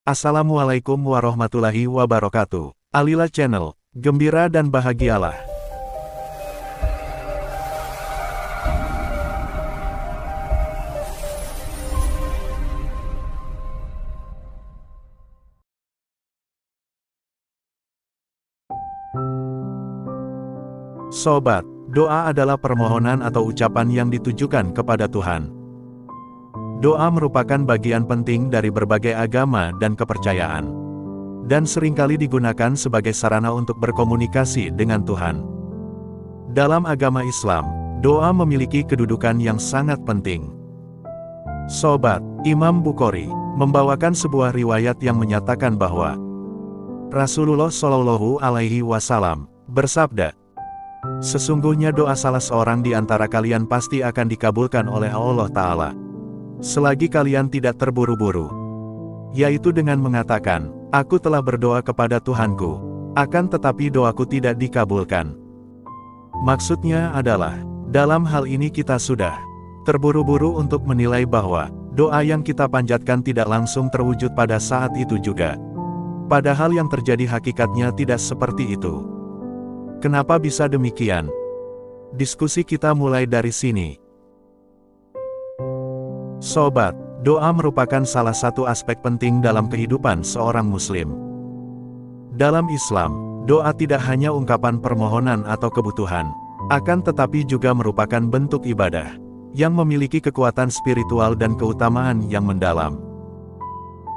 Assalamualaikum warahmatullahi wabarakatuh. Alila Channel, gembira dan bahagialah. Sobat, doa adalah permohonan atau ucapan yang ditujukan kepada Tuhan. Doa merupakan bagian penting dari berbagai agama dan kepercayaan, dan seringkali digunakan sebagai sarana untuk berkomunikasi dengan Tuhan. Dalam agama Islam, doa memiliki kedudukan yang sangat penting. Sobat, Imam Bukhari membawakan sebuah riwayat yang menyatakan bahwa Rasulullah Shallallahu Alaihi Wasallam bersabda, "Sesungguhnya doa salah seorang di antara kalian pasti akan dikabulkan oleh Allah Ta'ala, selagi kalian tidak terburu-buru, yaitu dengan mengatakan, aku telah berdoa kepada Tuhanku, akan tetapi doaku tidak dikabulkan." Maksudnya adalah, dalam hal ini kita sudah terburu-buru untuk menilai bahwa doa yang kita panjatkan tidak langsung terwujud pada saat itu juga. Padahal yang terjadi hakikatnya tidak seperti itu. Kenapa bisa demikian? Diskusi kita mulai dari sini. Sobat, doa merupakan salah satu aspek penting dalam kehidupan seorang Muslim. Dalam Islam, doa tidak hanya ungkapan permohonan atau kebutuhan, akan tetapi juga merupakan bentuk ibadah yang memiliki kekuatan spiritual dan keutamaan yang mendalam.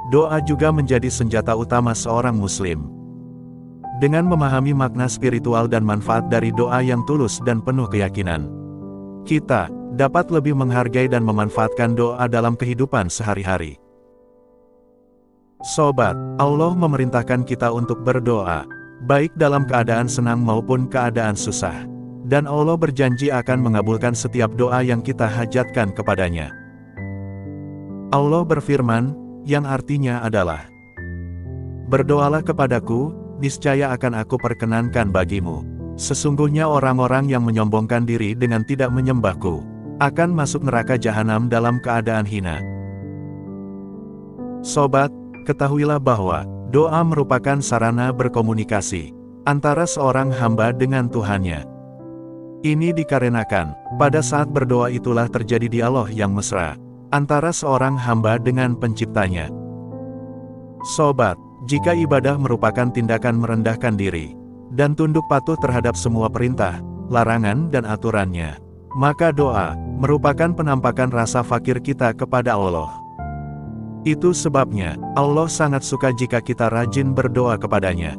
Doa juga menjadi senjata utama seorang Muslim. Dengan memahami makna spiritual dan manfaat dari doa yang tulus dan penuh keyakinan, kita dapat lebih menghargai dan memanfaatkan doa dalam kehidupan sehari-hari. Sobat, Allah memerintahkan kita untuk berdoa, baik dalam keadaan senang maupun keadaan susah. Dan Allah berjanji akan mengabulkan setiap doa yang kita hajatkan kepadanya. Allah berfirman, yang artinya adalah, "Berdoalah kepadaku, niscaya akan aku perkenankan bagimu. Sesungguhnya orang-orang yang menyombongkan diri dengan tidak menyembahku, akan masuk neraka jahanam dalam keadaan hina." Sobat, ketahuilah bahwa doa merupakan sarana berkomunikasi antara seorang hamba dengan Tuhannya. Ini dikarenakan, pada saat berdoa itulah terjadi dialog yang mesra antara seorang hamba dengan penciptanya. Sobat, jika ibadah merupakan tindakan merendahkan diri dan tunduk patuh terhadap semua perintah, larangan dan aturannya, maka doa merupakan penampakan rasa fakir kita kepada Allah. Itu sebabnya, Allah sangat suka jika kita rajin berdoa kepadanya.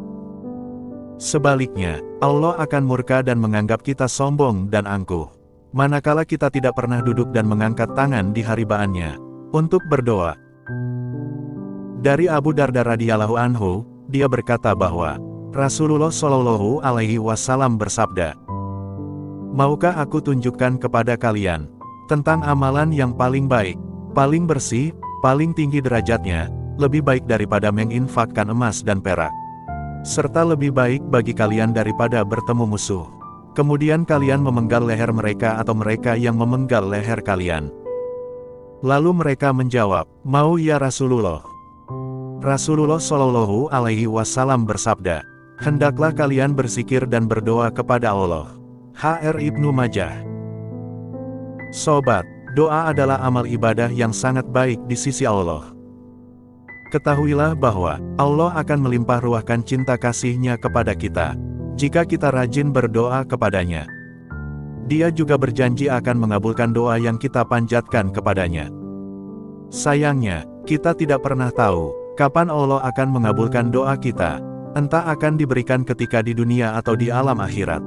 Sebaliknya, Allah akan murka dan menganggap kita sombong dan angkuh, manakala kita tidak pernah duduk dan mengangkat tangan di haribaannya untuk berdoa. Dari Abu Darda radhiyallahu anhu, dia berkata bahwa Rasulullah Shallallahu Alaihi Wasallam bersabda, "Maukah aku tunjukkan kepada kalian tentang amalan yang paling baik, paling bersih, paling tinggi derajatnya, lebih baik daripada menginfakkan emas dan perak, serta lebih baik bagi kalian daripada bertemu musuh, kemudian kalian memenggal leher mereka atau mereka yang memenggal leher kalian?" Lalu mereka menjawab, "Mau ya Rasulullah." Rasulullah Shallallahu Alaihi Wasallam bersabda, "Hendaklah kalian berzikir dan berdoa kepada Allah." Hr Ibnu Majah. Sobat, doa adalah amal ibadah yang sangat baik di sisi Allah. Ketahuilah bahwa Allah akan melimpah ruahkan cinta kasih-Nya kepada kita jika kita rajin berdoa kepadanya. Dia juga berjanji akan mengabulkan doa yang kita panjatkan kepadanya. Sayangnya, kita tidak pernah tahu kapan Allah akan mengabulkan doa kita, entah akan diberikan ketika di dunia atau di alam akhirat.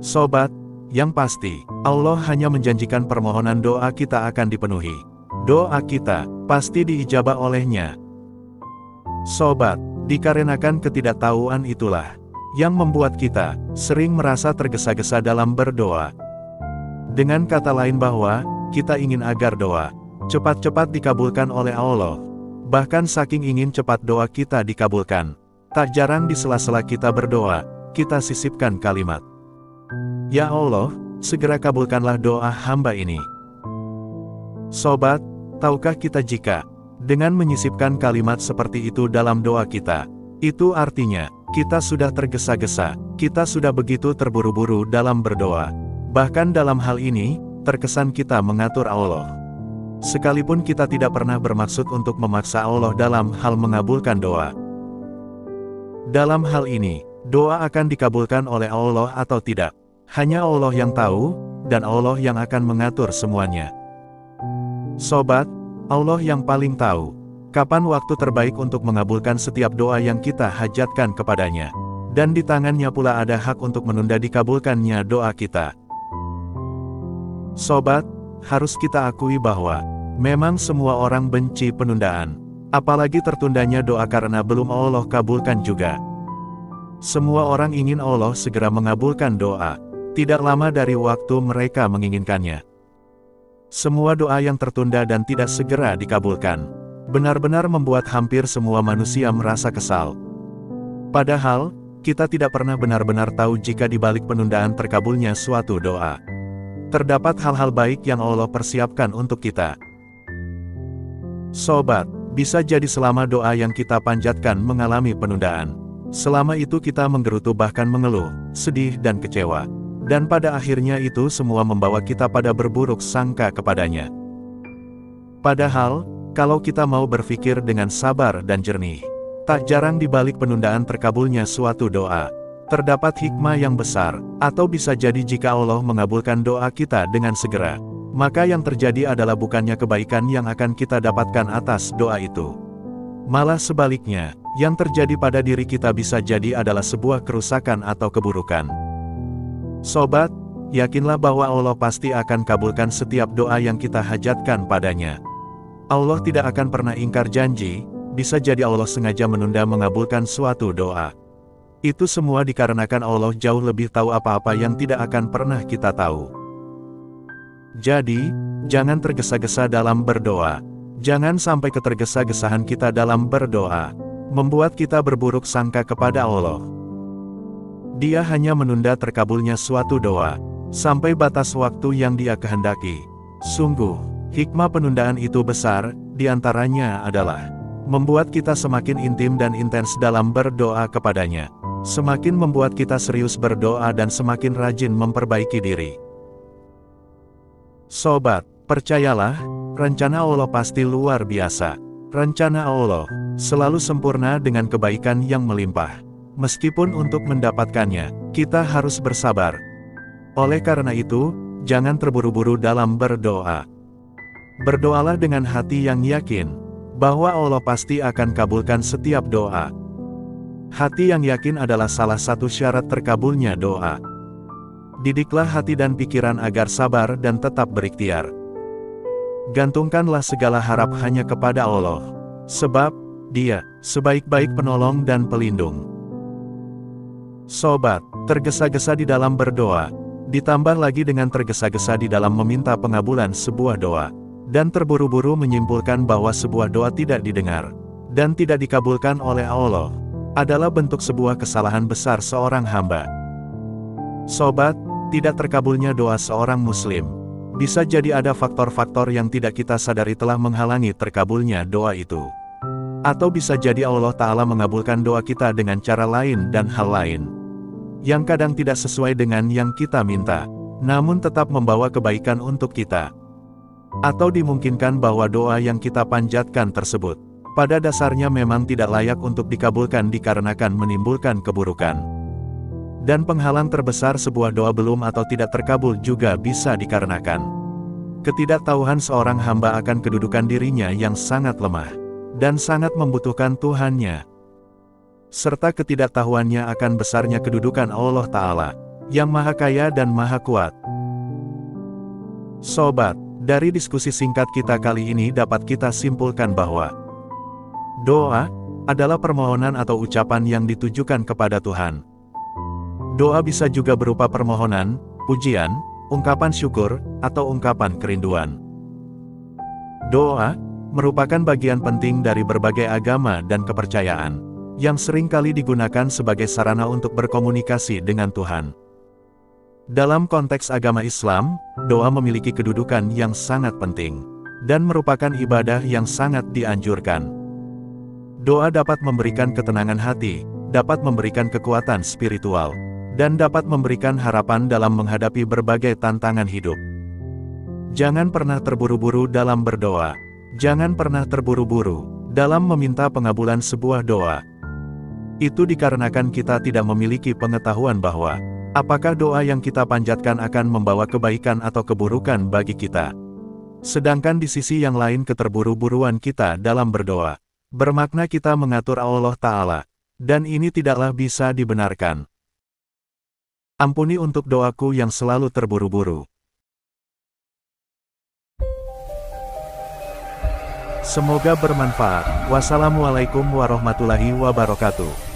Sobat, yang pasti, Allah hanya menjanjikan permohonan doa kita akan dipenuhi. Doa kita pasti diijabah oleh-Nya. Sobat, dikarenakan ketidaktahuan itulah yang membuat kita sering merasa tergesa-gesa dalam berdoa. Dengan kata lain bahwa, kita ingin agar doa cepat-cepat dikabulkan oleh Allah. Bahkan saking ingin cepat doa kita dikabulkan, tak jarang di sela-sela kita berdoa, kita sisipkan kalimat, "Ya Allah, segera kabulkanlah doa hamba ini." Sobat, tahukah kita jika Dengan menyisipkan kalimat seperti itu dalam doa kita, itu artinya, kita sudah tergesa-gesa, kita sudah begitu terburu-buru dalam berdoa. Bahkan dalam hal ini, terkesan kita mengatur Allah. Sekalipun kita tidak pernah bermaksud untuk memaksa Allah dalam hal mengabulkan doa. Dalam hal ini, doa akan dikabulkan oleh Allah atau tidak. Hanya Allah yang tahu, dan Allah yang akan mengatur semuanya. Sobat, Allah yang paling tahu, kapan waktu terbaik untuk mengabulkan setiap doa yang kita hajatkan kepadanya. Dan di tangannya pula ada hak untuk menunda dikabulkannya doa kita. Sobat, harus kita akui bahwa, memang semua orang benci penundaan. Apalagi tertundanya doa karena belum Allah kabulkan juga. Semua orang ingin Allah segera mengabulkan doa. Tidak lama dari waktu mereka menginginkannya. Semua doa yang tertunda dan tidak segera dikabulkan, benar-benar membuat hampir semua manusia merasa kesal. Padahal, kita tidak pernah benar-benar tahu jika di balik penundaan terkabulnya suatu doa, terdapat hal-hal baik yang Allah persiapkan untuk kita. Sobat, bisa jadi selama doa yang kita panjatkan mengalami penundaan, selama itu kita menggerutu bahkan mengeluh, sedih dan kecewa. Dan pada akhirnya itu semua membawa kita pada berburuk sangka kepadanya. Padahal, kalau kita mau berpikir dengan sabar dan jernih, tak jarang di balik penundaan terkabulnya suatu doa, terdapat hikmah yang besar, atau bisa jadi jika Allah mengabulkan doa kita dengan segera, maka yang terjadi adalah bukannya kebaikan yang akan kita dapatkan atas doa itu. Malah sebaliknya, yang terjadi pada diri kita bisa jadi adalah sebuah kerusakan atau keburukan. Sobat, yakinlah bahwa Allah pasti akan kabulkan setiap doa yang kita hajatkan padanya. Allah tidak akan pernah ingkar janji, bisa jadi Allah sengaja menunda mengabulkan suatu doa. Itu semua dikarenakan Allah jauh lebih tahu apa-apa yang tidak akan pernah kita tahu. Jadi, jangan tergesa-gesa dalam berdoa. Jangan sampai ketergesa-gesahan kita dalam berdoa membuat kita berburuk sangka kepada Allah. Dia hanya menunda terkabulnya suatu doa, sampai batas waktu yang Dia kehendaki. Sungguh, hikmah penundaan itu besar, diantaranya adalah membuat kita semakin intim dan intens dalam berdoa kepadanya, semakin membuat kita serius berdoa dan semakin rajin memperbaiki diri. Sobat, percayalah, rencana Allah pasti luar biasa. Rencana Allah selalu sempurna dengan kebaikan yang melimpah. Meskipun untuk mendapatkannya, kita harus bersabar. Oleh karena itu, jangan terburu-buru dalam berdoa. Berdoalah dengan hati yang yakin, bahwa Allah pasti akan kabulkan setiap doa. Hati yang yakin adalah salah satu syarat terkabulnya doa. Didiklah hati dan pikiran agar sabar dan tetap berikhtiar. Gantungkanlah segala harap hanya kepada Allah, sebab Dia sebaik-baik penolong dan pelindung. Sobat, tergesa-gesa di dalam berdoa, ditambah lagi dengan tergesa-gesa di dalam meminta pengabulan sebuah doa, dan terburu-buru menyimpulkan bahwa sebuah doa tidak didengar, dan tidak dikabulkan oleh Allah, adalah bentuk sebuah kesalahan besar seorang hamba. Sobat, tidak terkabulnya doa seorang muslim, bisa jadi ada faktor-faktor yang tidak kita sadari telah menghalangi terkabulnya doa itu. Atau bisa jadi Allah Ta'ala mengabulkan doa kita dengan cara lain dan hal lain, yang kadang tidak sesuai dengan yang kita minta, namun tetap membawa kebaikan untuk kita. Atau dimungkinkan bahwa doa yang kita panjatkan tersebut, pada dasarnya memang tidak layak untuk dikabulkan dikarenakan menimbulkan keburukan. Dan penghalang terbesar sebuah doa belum atau tidak terkabul juga bisa dikarenakan ketidaktahuan seorang hamba akan kedudukan dirinya yang sangat lemah, dan sangat membutuhkan Tuhannya, serta ketidaktahuannya akan besarnya kedudukan Allah Ta'ala, yang Maha Kaya dan Maha Kuat. Sobat, dari diskusi singkat kita kali ini dapat kita simpulkan bahwa doa adalah permohonan atau ucapan yang ditujukan kepada Tuhan. Doa bisa juga berupa permohonan, pujian, ungkapan syukur, atau ungkapan kerinduan. Doa merupakan bagian penting dari berbagai agama dan kepercayaan, yang seringkali digunakan sebagai sarana untuk berkomunikasi dengan Tuhan. Dalam konteks agama Islam, doa memiliki kedudukan yang sangat penting. dan merupakan ibadah yang sangat dianjurkan. Doa dapat memberikan ketenangan hati, dapat memberikan kekuatan spiritual, dan dapat memberikan harapan dalam menghadapi berbagai tantangan hidup. Jangan pernah terburu-buru dalam berdoa. Jangan pernah terburu-buru dalam meminta pengabulan sebuah doa. Itu dikarenakan kita tidak memiliki pengetahuan bahwa apakah doa yang kita panjatkan akan membawa kebaikan atau keburukan bagi kita. Sedangkan di sisi yang lain keterburu-buruan kita dalam berdoa bermakna kita mengatur Allah Ta'ala, dan ini tidaklah bisa dibenarkan. Ampuni untuk doaku yang selalu terburu-buru. Semoga bermanfaat. Wassalamualaikum warahmatullahi wabarakatuh.